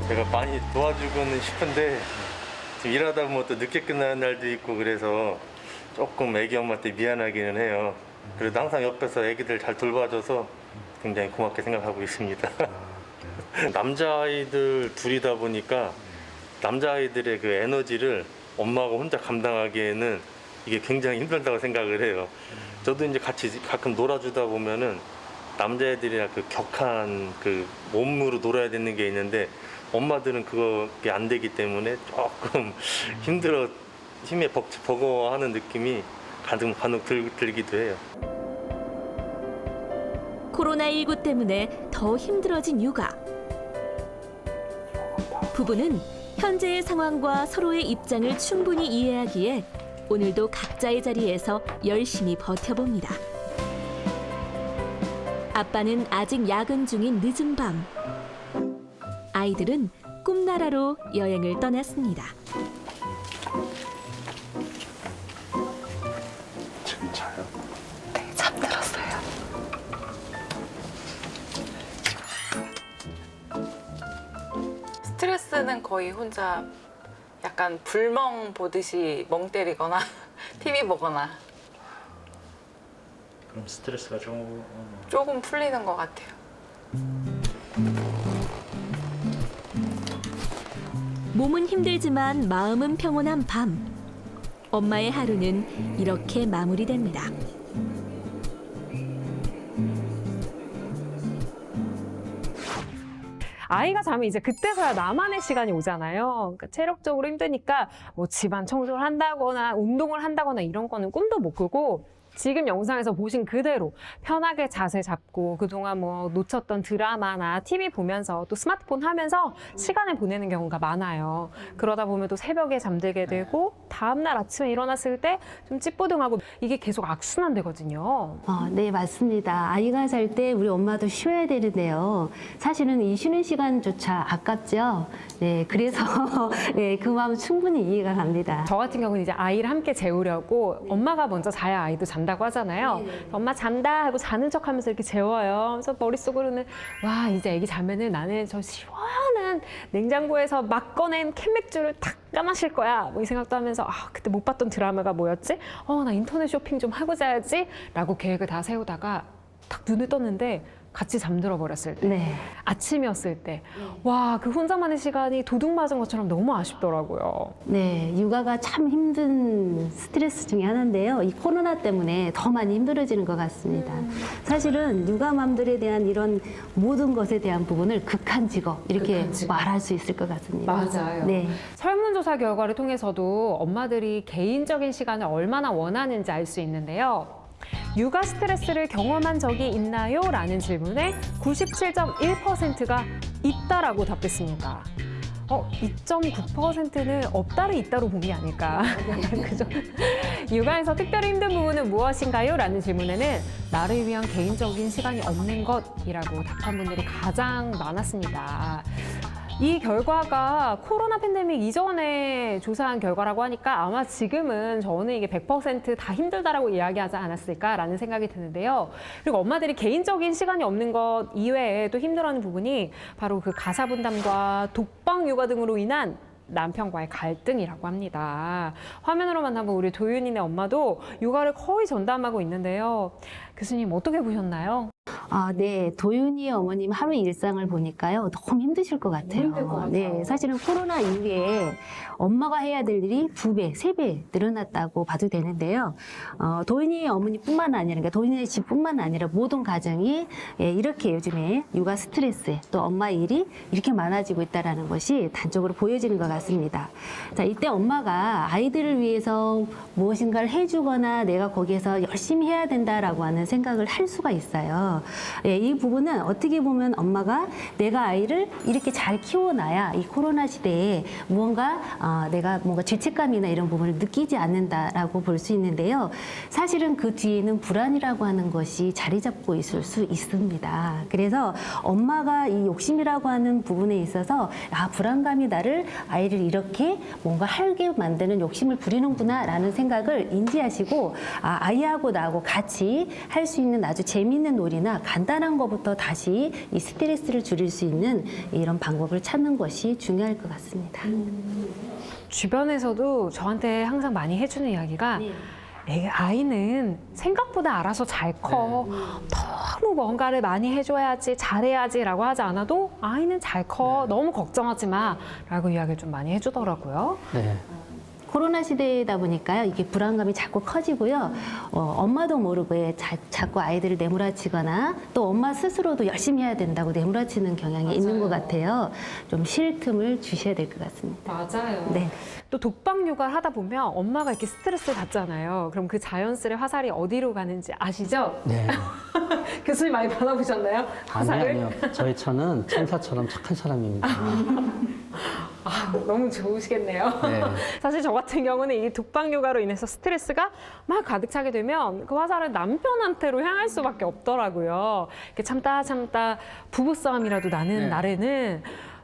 제가 많이 도와주고는 싶은데 지금 일하다 보면 또 늦게 끝나는 날도 있고 그래서 조금 애기 엄마한테 미안하기는 해요. 그래도 항상 옆에서 애기들 잘 돌봐줘서 굉장히 고맙게 생각하고 있습니다. 남자아이들 둘이다 보니까 남자아이들의 그 에너지를 엄마가 혼자 감당하기에는 이게 굉장히 힘들다고 생각을 해요. 저도 이제 같이 가끔 놀아주다 보면은 남자애들이랑 그 격한 그 몸으로 놀아야 되는 게 있는데 엄마들은 그게 안 되기 때문에 조금 힘들어 힘에 버거워하는 느낌이 간혹 들기도 해요. 코로나19 때문에 더 힘들어진 육아. 부부는 현재의 상황과 서로의 입장을 충분히 이해하기에 오늘도 각자의 자리에서 열심히 버텨봅니다. 아빠는 아직 야근 중인 늦은 밤. 아이들은 꿈나라로 여행을 떠났습니다. 지금 자요? 네, 잠들었어요. 스트레스는 거의 혼자 약간 불멍 보듯이 멍 때리거나 TV 보거나 그럼 스트레스가 조금 풀리는 것 같아요. 몸은 힘들지만 마음은 평온한 밤. 엄마의 하루는 이렇게 마무리됩니다. 아이가 자면 이제 그때서야 나만의 시간이 오잖아요. 그러니까 체력적으로 힘드니까 뭐 집안 청소를 한다거나 운동을 한다거나 이런 거는 꿈도 못 꾸고 지금 영상에서 보신 그대로 편하게 자세 잡고 그동안 뭐 놓쳤던 드라마나 TV 보면서 또 스마트폰 하면서 시간을 보내는 경우가 많아요. 그러다 보면 또 새벽에 잠들게 되고 다음날 아침에 일어났을 때 좀 찌뿌둥하고 이게 계속 악순환되거든요. 네, 맞습니다. 아이가 잘 때 우리 엄마도 쉬어야 되는데요. 사실은 이 쉬는 시간조차 아깝죠. 네, 그래서 네, 그 마음 충분히 이해가 갑니다. 저 같은 경우는 이제 아이를 함께 재우려고 엄마가 먼저 자야 아이도 잔다고 하잖아요. 엄마 잔다 하고 자는 척하면서 이렇게 재워요. 그래서 머릿속으로는 와 이제 애기 자면은 나는 저 시원한 냉장고에서 막 꺼낸 캔맥주를 탁 까마실 거야. 뭐 이 생각도 하면서 그때 못 봤던 드라마가 뭐였지? 나 인터넷 쇼핑 좀 하고 자야지 라고 계획을 다 세우다가 탁 눈을 떴는데 같이 잠들어 버렸을 때, 네. 아침이었을 때, 와, 그 혼자만의 시간이 도둑 맞은 것처럼 너무 아쉽더라고요. 네, 육아가 참 힘든 스트레스 중에 하나인데요. 이 코로나 때문에 더 많이 힘들어지는 것 같습니다. 사실은 육아맘들에 대한 이런 모든 것에 대한 부분을 극한 직업 이렇게 말할 수 있을 것 같습니다. 맞아요. 네. 설문조사 결과를 통해서도 엄마들이 개인적인 시간을 얼마나 원하는지 알 수 있는데요. 육아 스트레스를 경험한 적이 있나요? 라는 질문에 97.1%가 있다라고 답했습니다. 2.9%는 없다를 있다로 본 게 아닐까. 그죠? 육아에서 특별히 힘든 부분은 무엇인가요? 라는 질문에는 나를 위한 개인적인 시간이 없는 것이라고 답한 분들이 가장 많았습니다. 이 결과가 코로나 팬데믹 이전에 조사한 결과라고 하니까 아마 지금은 저는 이게 100% 다 힘들다라고 이야기하지 않았을까라는 생각이 드는데요. 그리고 엄마들이 개인적인 시간이 없는 것 이외에 또 힘들어하는 부분이 바로 그 가사 분담과 독방 육아 등으로 인한 남편과의 갈등이라고 합니다. 화면으로만 한번 우리 도윤이네 엄마도 육아를 거의 전담하고 있는데요. 교수님 어떻게 보셨나요? 네. 도윤이 어머님 하루 일상을 보니까요. 너무 힘드실 것 같아요. 힘들 것 같아요. 네. 사실은 코로나 이후에 엄마가 해야 될 일이 2배, 3배 늘어났다고 봐도 되는데요. 도윤이 어머니뿐만 아니라, 그러니까 도윤이 집뿐만 아니라 모든 가정이 이렇게 요즘에 육아 스트레스 또 엄마 일이 이렇게 많아지고 있다는 것이 단적으로 보여지는 것 같습니다. 자, 이때 엄마가 아이들을 위해서 무엇인가를 해주거나 내가 거기에서 열심히 해야 된다라고 하는 생각을 할 수가 있어요. 이 부분은 어떻게 보면 엄마가 내가 아이를 이렇게 잘 키워놔야 이 코로나 시대에 무언가 내가 뭔가 죄책감이나 이런 부분을 느끼지 않는다라고 볼 수 있는데요. 사실은 그 뒤에는 불안이라고 하는 것이 자리 잡고 있을 수 있습니다. 그래서 엄마가 이 욕심이라고 하는 부분에 있어서 불안감이 나를 아이를 이렇게 뭔가 하게 만드는 욕심을 부리는구나라는 생각을 인지하시고 아이하고 나하고 같이 할 수 있는 아주 재미있는 놀이나 간단한 것부터 다시 이 스트레스를 줄일 수 있는 이런 방법을 찾는 것이 중요할 것 같습니다. 주변에서도 저한테 항상 많이 해주는 이야기가 아이는 생각보다 알아서 잘 커. 너무 뭔가를 많이 해줘야지, 잘해야지 라고 하지 않아도 아이는 잘 커. 너무 걱정하지 마. 라고 이야기를 좀 많이 해주더라고요. 네. 코로나 시대이다 보니까요, 이게 불안감이 자꾸 커지고요. 엄마도 모르게 자꾸 아이들을 내몰아치거나 또 엄마 스스로도 열심히 해야 된다고 내몰아치는 경향이 있는 것 같아요. 좀 쉴 틈을 주셔야 될 것 같습니다. 맞아요. 네. 또 독방 육아를 하다 보면 엄마가 이렇게 스트레스를 받잖아요. 그럼 그 자연스레 화살이 어디로 가는지 아시죠? 네. 교수님 많이 받아보셨나요? 화살을? 아니요. 저희 처는 천사처럼 착한 사람입니다. 너무 좋으시겠네요. 네. 사실 저 같은 경우는 이 독방 육아로 인해서 스트레스가 막 가득 차게 되면 그 화살은 남편한테로 향할 수밖에 없더라고요. 이렇게 참다 부부싸움이라도 나는 날에는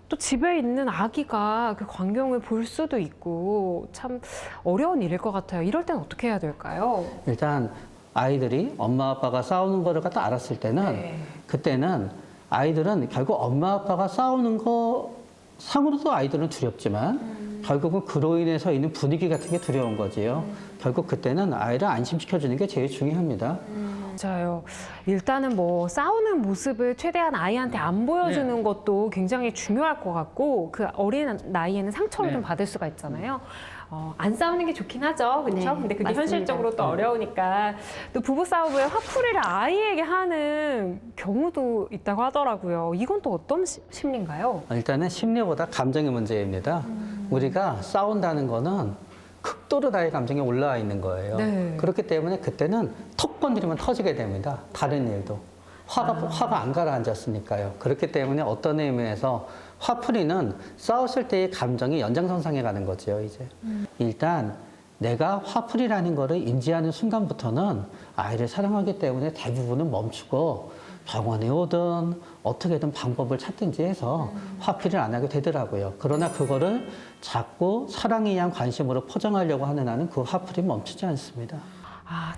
또 집에 있는 아기가 그 광경을 볼 수도 있고 참 어려운 일일 것 같아요. 이럴 땐 어떻게 해야 될까요? 일단 아이들이 엄마 아빠가 싸우는 거를 갖다 알았을 때는 그때는 아이들은 결국 엄마 아빠가 싸우는 거 상으로도 아이들은 두렵지만 결국은 그로 인해서 있는 분위기 같은 게 두려운 거지요. 결국 그때는 아이를 안심시켜주는 게 제일 중요합니다. 맞아요. 일단은 뭐 싸우는 모습을 최대한 아이한테 안 보여주는 것도 굉장히 중요할 것 같고 그 어린 나이에는 상처를 좀 받을 수가 있잖아요. 안 싸우는 게 좋긴 하죠. 그렇죠? 네, 근데 그게 맞습니다. 현실적으로 또 어려우니까 또 부부싸움 후에 화풀이를 아이에게 하는 경우도 있다고 하더라고요. 이건 또 어떤 심리인가요? 일단은 심리보다 감정의 문제입니다. 우리가 싸운다는 거는 극도로 나의 감정이 올라와 있는 거예요. 네. 그렇기 때문에 그때는 턱 건드리면 터지게 됩니다. 다른 일도. 화가 안 가라앉았으니까요. 그렇기 때문에 어떤 의미에서 화풀이는 싸웠을 때의 감정이 연장선상에 가는 거죠, 이제. 일단 내가 화풀이라는 거를 인지하는 순간부터는 아이를 사랑하기 때문에 대부분은 멈추고 병원에 오든 어떻게든 방법을 찾든지 해서 화풀이를 안 하게 되더라고요. 그러나 그거를 자꾸 사랑에 의한 관심으로 포장하려고 하는 한은 그 화풀이 멈추지 않습니다.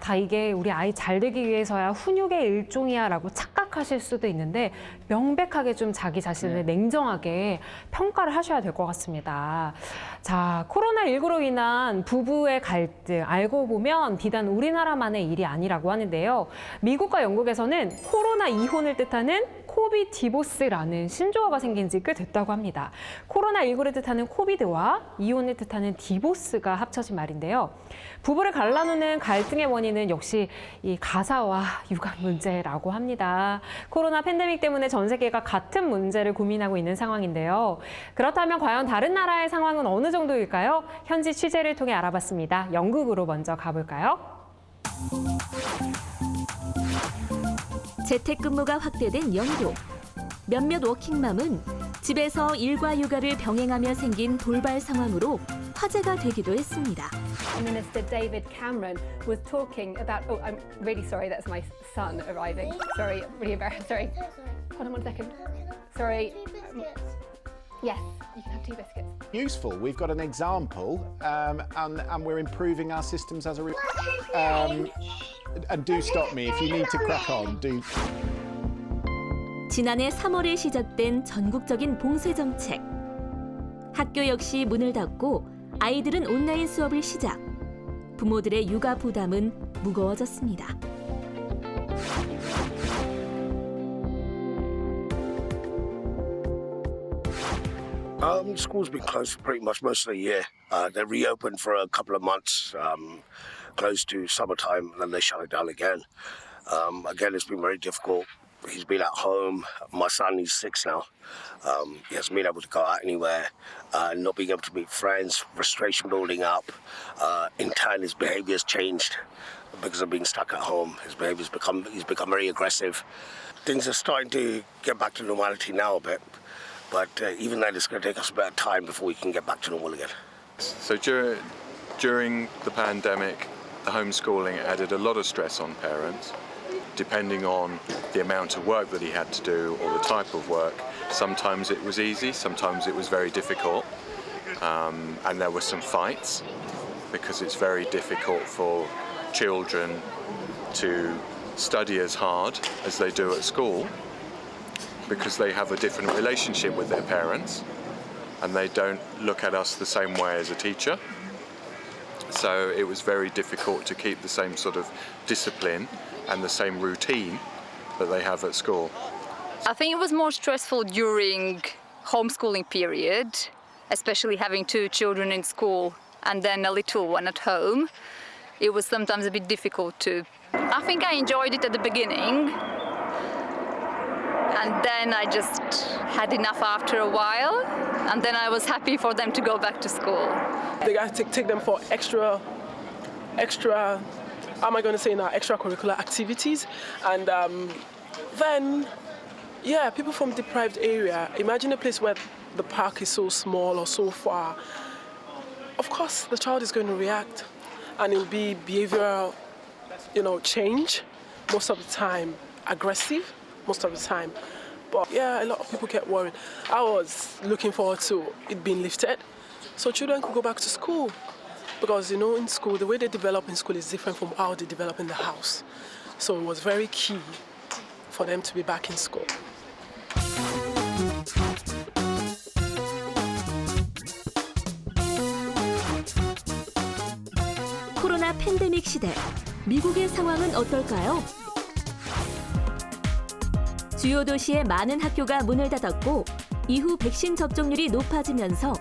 다 이게 우리 아이 잘 되기 위해서야 훈육의 일종이야라고 착각하실 수도 있는데 명백하게 좀 자기 자신을 냉정하게 평가를 하셔야 될 것 같습니다. 자, 코로나19로 인한 부부의 갈등 알고 보면 비단 우리나라만의 일이 아니라고 하는데요. 미국과 영국에서는 코로나 이혼을 뜻하는 코비 디보스라는 신조어가 생긴 지 꽤 됐다고 합니다. 코로나19를 뜻하는 코비드와 이혼을 뜻하는 디보스가 합쳐진 말인데요. 부부를 갈라놓는 갈등의 원인은 역시 이 가사와 육아 문제라고 합니다. 코로나 팬데믹 때문에 전 세계가 같은 문제를 고민하고 있는 상황인데요. 그렇다면 과연 다른 나라의 상황은 어느 정도일까요? 현지 취재를 통해 알아봤습니다. 영국으로 먼저 가볼까요? 재택근무가 확대된 영국. 몇몇 워킹맘은 집에서 일과 육아를 병행하며 생긴 돌발 상황으로 화제가 되기도 했습니다. Prime Minister David Cameron was talking about. Oh, I'm really sorry. That's my son arriving. Sorry, really embarrassed. Sorry. Hold on 1 second. Sorry. Yes, you can have 2 biscuits. Useful. We've got an example, and we're improving our systems as a. And do stop me if you need to crack on. Do. 지난해 3월에 시작된 전국적인 봉쇄 정책. 학교 역시 문을 닫고 아이들은 온라인 수업을 시작. 부모들의 육아 부담은 무거워졌습니다. School's been closed pretty much most of the year. They reopened for a couple of months, close to summertime, and then they shut it down again. Again, it's been very difficult. He's been at home. My son, he's 6 now. He hasn't been able to go out anywhere, not being able to meet friends, frustration building up. In turn, his behavior's changed because of being stuck at home. He's become very aggressive. Things are starting to get back to normality now a bit. But even then, it's going to take us a bit of time before we can get back to normal again. So during the pandemic, the homeschooling added a lot of stress on parents. Depending on the amount of work that he had to do or the type of work, sometimes it was easy, sometimes it was very difficult. And there were some fights because it's very difficult for children to study as hard as they do at school because they have a different relationship with their parents and they don't look at us the same way as a teacher. So it was very difficult to keep the same sort of discipline and the same routine that they have at school. I think it was more stressful during homeschooling period, especially having 2 children in school and then a little one at home. It was sometimes a bit difficult to. I think I enjoyed it at the beginning. And then I just had enough after a while, and then I was happy for them to go back to school. They got to take them for extra, how am I going to say now, extracurricular activities. And then, Yeah, people from deprived area. Imagine a place where the park is so small or so far. Of course, the child is going to react, and it'll be behavioral, change most of the time, aggressive most of the time. But yeah, a lot of people get worried. I was looking forward to it being lifted, so children could go back to school. Because, in school, the way they develop in school is different from how they develop in the house. So it was very key for them to be back in school. 코로나 팬데믹 시대, 미국의 상황은 어떨까요? 주요 도시의 많은 학교가 문을 닫았고 이후 백신 접종률이 높아지면서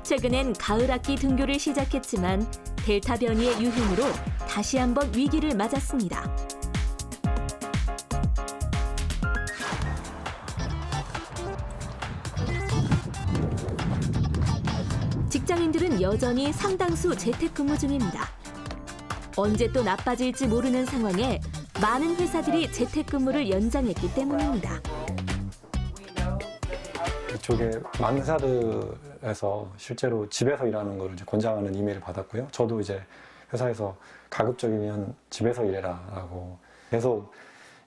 최근엔 가을 학기 등교를 시작했지만 델타 변이의 유행으로 다시 한번 위기를 맞았습니다. 직장인들은 여전히 상당수 재택근무 중입니다. 언제 또 나빠질지 모르는 상황에 많은 회사들이 재택근무를 연장했기 때문입니다. 그쪽에 많은 회사들에서 실제로 집에서 일하는 걸 이제 권장하는 이메일을 받았고요. 저도 이제 회사에서 가급적이면 집에서 일해라라고 계속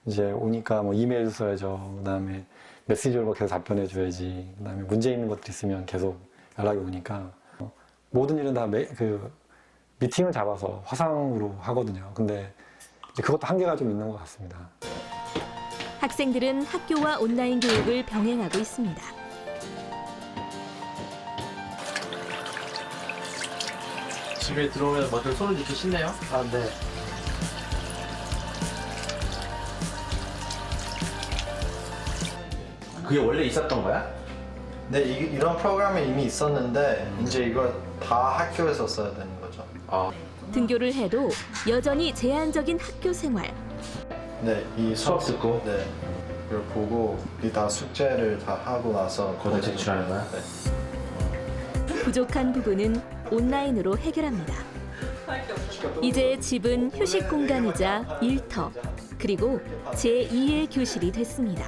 이제 오니까 뭐 이메일도 써야죠. 그다음에 메시지로 계속 답변해줘야지. 그다음에 문제 있는 것들 있으면 계속 연락이 오니까 모든 일은 다 미팅을 잡아서 화상으로 하거든요. 근데 이제 그것도 한계가 좀 있는 것 같습니다. 학생들은 학교와 온라인 교육을 병행하고 있습니다. 집에 들어오면 먼저 손을 이렇게 씻네요? 아, 네. 그게 원래 있었던 거야? 네, 이런 프로그램이 이미 있었는데 이제 이걸 다 학교에서 써야 되는 거죠. 등교를 해도 여전히 제한적인 학교 생활. 네, 이 수업 듣고? 네, 이걸 보고 이 다 숙제를 다 하고 나서 거기다 제출하는 거야? 네. 부족한 부분은 온라인으로 해결합니다. 이제 집은 휴식 공간이자 일터, 그리고 제2의 교실이 됐습니다.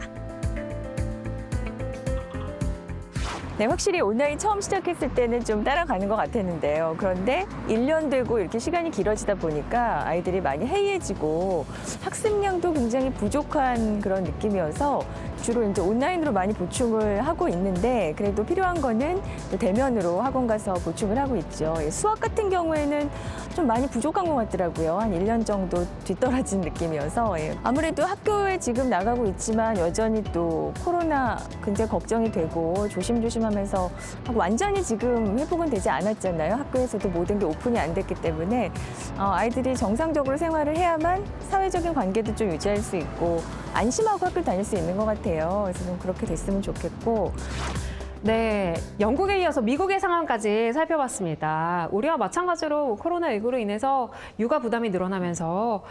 네, 확실히 온라인 처음 시작했을 때는 좀 따라가는 것 같았는데요. 그런데 1년 되고 이렇게 시간이 길어지다 보니까 아이들이 많이 해이해지고 학습량도 굉장히 부족한 그런 느낌이어서 주로 이제 온라인으로 많이 보충을 하고 있는데 그래도 필요한 거는 대면으로 학원 가서 보충을 하고 있죠. 수학 같은 경우에는 좀 많이 부족한 것 같더라고요. 한 1년 정도 뒤떨어진 느낌이어서 아무래도 학교에 지금 나가고 있지만 여전히 또 코로나 굉장히 걱정이 되고 조심하면서 완전히 지금 회복은 되지 않았잖아요. 학교에서도 모든 게 오픈이 안 됐기 때문에 아이들이 정상적으로 생활을 해야만 사회적인 관계도 좀 유지할 수 있고 안심하고 학교를 다닐 수 있는 것 같아요. 그래서 좀 그렇게 됐으면 좋겠고. 네, 영국에 이어서 미국의 상황까지 살펴봤습니다. 우리와 마찬가지로 코로나19로 인해서 육아 부담이 늘어나면서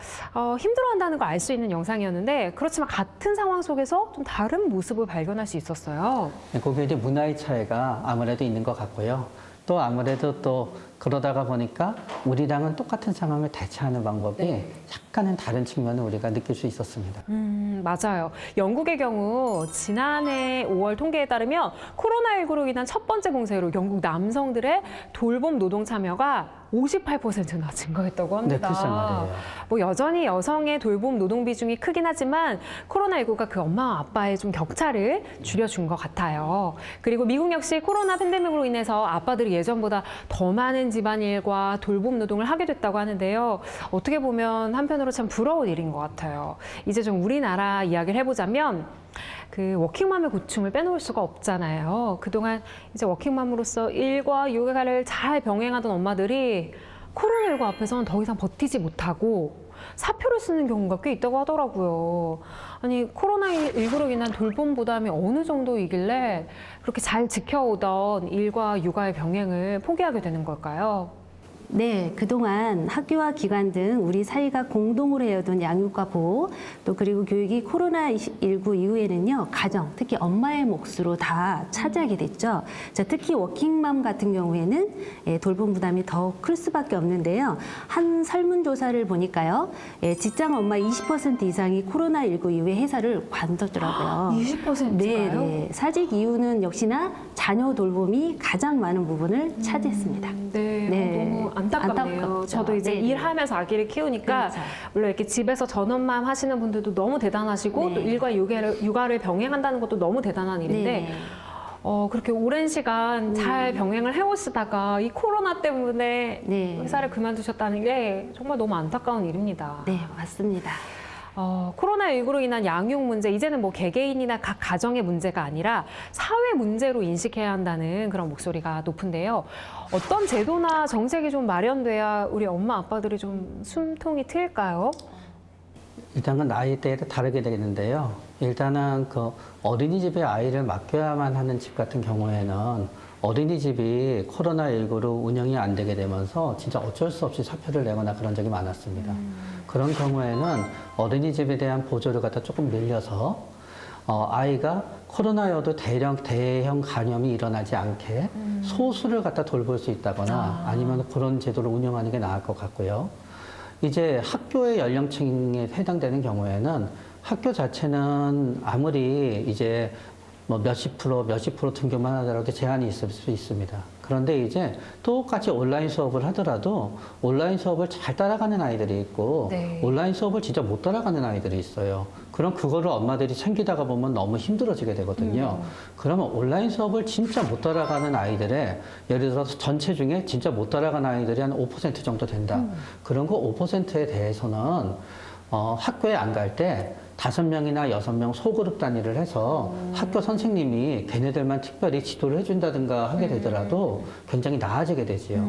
힘들어한다는 걸 알 수 있는 영상이었는데 그렇지만 같은 상황 속에서 좀 다른 모습을 발견할 수 있었어요. 그게 이제 문화의 차이가 아무래도 있는 것 같고요. 또 아무래도 또 그러다가 보니까 우리랑은 똑같은 상황을 대처하는 방법이 약간은 다른 측면을 우리가 느낄 수 있었습니다. 맞아요. 영국의 경우 지난해 5월 통계에 따르면 코로나19로 인한 첫 번째 공세로 영국 남성들의 돌봄 노동 참여가 58%나 증가했다고 합니다. 네, 글쎄 말이에요. 뭐 여전히 여성의 돌봄 노동 비중이 크긴 하지만 코로나19가 그 엄마와 아빠의 좀 격차를 줄여준 것 같아요. 그리고 미국 역시 코로나 팬데믹으로 인해서 아빠들이 예전보다 더 많은 집안일과 돌봄 노동을 하게 됐다고 하는데요. 어떻게 보면 한편으로 참 부러운 일인 것 같아요. 이제 좀 우리나라 이야기를 해보자면 그 워킹맘의 고충을 빼놓을 수가 없잖아요. 그동안 이제 워킹맘으로서 일과 육아를 잘 병행하던 엄마들이 코로나19 앞에서는 더 이상 버티지 못하고 사표를 쓰는 경우가 꽤 있다고 하더라고요. 아니 코로나19로 인한 돌봄 부담이 어느 정도이길래 그렇게 잘 지켜오던 일과 육아의 병행을 포기하게 되는 걸까요? 네, 그동안 학교와 기관 등 우리 사회가 공동으로 해오던 양육과 보호, 또 그리고 교육이 코로나19 이후에는요, 가정, 특히 엄마의 몫으로 다 차지하게 됐죠. 자, 특히 워킹맘 같은 경우에는 돌봄 부담이 더 클 수밖에 없는데요. 한 설문조사를 보니까요, 직장 엄마 20% 이상이 코로나19 이후에 회사를 관뒀더라고요. 20%가요? 네. 사직 이유는 역시나 자녀 돌봄이 가장 많은 부분을 차지했습니다. 네, 너무 안타깝네요. 안타깝죠. 저도 이제 네네. 일하면서 아기를 키우니까 그렇죠. 물론 이렇게 집에서 전업맘 하시는 분들도 너무 대단하시고 네. 또 일과 육아를 병행한다는 것도 너무 대단한 일인데 네. 그렇게 오랜 시간 잘 병행을 해오시다가 이 코로나 때문에 네. 회사를 그만두셨다는 게 정말 너무 안타까운 일입니다. 네, 맞습니다. 코로나19로 인한 양육 문제, 이제는 뭐 개개인이나 각 가정의 문제가 아니라 사회 문제로 인식해야 한다는 그런 목소리가 높은데요. 어떤 제도나 정책이 좀 마련돼야 우리 엄마 아빠들이 좀 숨통이 트일까요? 일단은 나이대에 다르게 되겠는데요. 일단은 그 어린이집에 아이를 맡겨야만 하는 집 같은 경우에는 어린이집이 코로나19로 운영이 안 되게 되면서 진짜 어쩔 수 없이 사표를 내거나 그런 적이 많았습니다. 그런 경우에는 어린이집에 대한 보조를 갖다 조금 늘려서 아이가 코로나여도 대형 감염이 일어나지 않게 소수를 갖다 돌볼 수 있다거나 아니면 그런 제도를 운영하는 게 나을 것 같고요. 이제 학교의 연령층에 해당되는 경우에는 학교 자체는 아무리 이제 뭐 몇십 프로 등교만 하더라도 제한이 있을 수 있습니다. 그런데 이제 똑같이 온라인 수업을 하더라도 온라인 수업을 잘 따라가는 아이들이 있고 네. 온라인 수업을 진짜 못 따라가는 아이들이 있어요. 그럼 그거를 엄마들이 챙기다가 보면 너무 힘들어지게 되거든요. 그러면 온라인 수업을 진짜 못 따라가는 아이들의 예를 들어서 전체 중에 진짜 못 따라가는 아이들이 한 5% 정도 된다. 그런 거 5%에 대해서는 학교에 안 갈 때 5명이나 6명 소그룹 단위를 해서 학교 선생님이 걔네들만 특별히 지도를 해준다든가 하게 되더라도 굉장히 나아지게 되지요.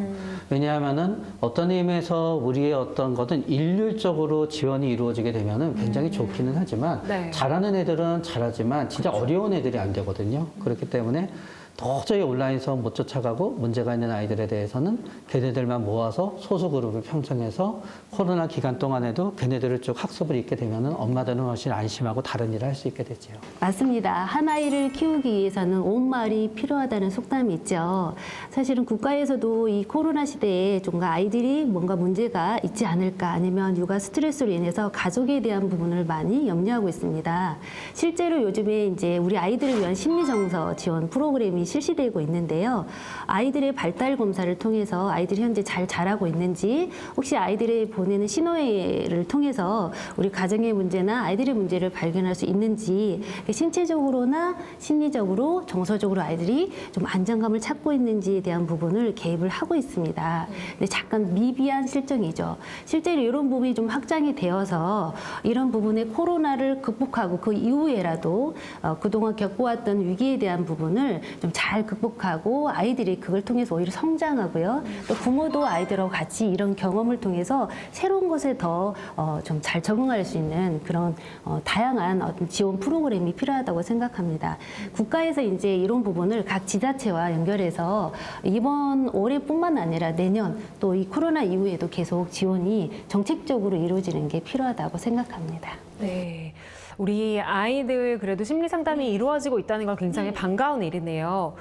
왜냐하면은 어떤 의미에서 우리의 어떤 것은 일률적으로 지원이 이루어지게 되면은 굉장히 좋기는 하지만 네. 잘하는 애들은 잘하지만 진짜 어려운 애들이 안 되거든요. 그렇기 때문에 도저히 온라인 수업 못 쫓아가고 문제가 있는 아이들에 대해서는 걔네들만 모아서 소수 그룹을 편성해서 코로나 기간 동안에도 걔네들을 쭉 학습을 있게 되면은 엄마들은 훨씬 안심하고 다른 일을 할 수 있게 되죠. 맞습니다. 한 아이를 키우기 위해서는 온 마을이 필요하다는 속담이 있죠. 사실은 국가에서도 이 코로나 시대에 좀 아이들이 뭔가 문제가 있지 않을까 아니면 육아 스트레스로 인해서 가족에 대한 부분을 많이 염려하고 있습니다. 실제로 요즘에 이제 우리 아이들을 위한 심리정서 지원 프로그램이 실시되고 있는데요. 아이들의 발달 검사를 통해서 아이들이 현재 잘 자라고 있는지 혹시 아이들이 보내는 신호를 통해서 우리 가정의 문제나 아이들의 문제를 발견할 수 있는지 신체적으로나 심리적으로 정서적으로 아이들이 좀 안정감을 찾고 있는지에 대한 부분을 개입을 하고 있습니다. 근데 잠깐 미비한 실정이죠. 실제로 이런 부분이 좀 확장이 되어서 이런 부분에 코로나를 극복하고 그 이후에라도 그동안 겪어왔던 위기에 대한 부분을 좀 잘 극복하고 아이들이 그걸 통해서 오히려 성장하고요. 또 부모도 아이들하고 같이 이런 경험을 통해서 새로운 것에 더 좀 잘 적응할 수 있는 그런 다양한 어떤 지원 프로그램이 필요하다고 생각합니다. 국가에서 이제 이런 부분을 각 지자체와 연결해서 이번 올해뿐만 아니라 내년 또 이 코로나 이후에도 계속 지원이 정책적으로 이루어지는 게 필요하다고 생각합니다. 네. 우리 아이들 그래도 심리 상담이 이루어지고 있다는 건 굉장히 반가운 일이네요.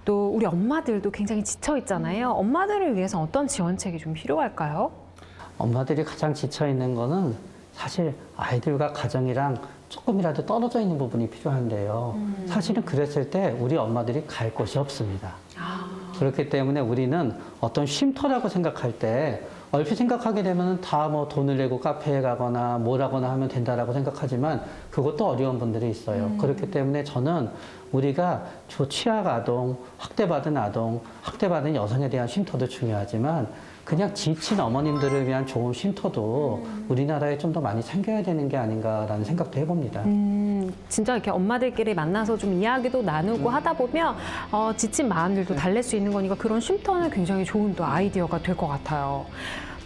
또 우리 엄마들도 굉장히 지쳐 있잖아요. 엄마들을 위해서 어떤 지원책이 좀 필요할까요? 엄마들이 가장 지쳐 있는 거는 사실 아이들과 가정이랑 조금이라도 떨어져 있는 부분이 필요한데요. 사실은 그랬을 때 우리 엄마들이 갈 곳이 없습니다. 그렇기 때문에 우리는 어떤 쉼터라고 생각할 때 얼핏 생각하게 되면 다 뭐 돈을 내고 카페에 가거나 뭐라거나 하면 된다라고 생각하지만 그것도 어려운 분들이 있어요. 그렇기 때문에 저는 우리가 취약 아동, 학대받은 아동, 학대받은 여성에 대한 쉼터도 중요하지만 그냥 지친 어머님들을 위한 좋은 쉼터도 우리나라에 좀 더 많이 생겨야 되는 게 아닌가라는 생각도 해봅니다. 진짜 이렇게 엄마들끼리 만나서 좀 이야기도 나누고 하다 보면 지친 마음들도 달랠 수 있는 거니까 그런 쉼터는 굉장히 좋은 또 아이디어가 될 것 같아요.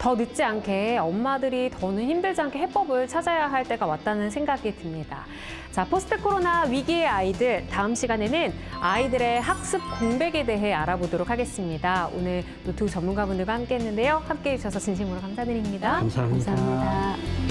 더 늦지 않게 엄마들이 더는 힘들지 않게 해법을 찾아야 할 때가 왔다는 생각이 듭니다. 자, 포스트 코로나 위기의 아이들, 다음 시간에는 아이들의 학습 공백에 대해 알아보도록 하겠습니다. 오늘 노트북 전문가분들과 함께 했는데요. 함께해 주셔서 진심으로 감사드립니다. 감사합니다. 감사합니다.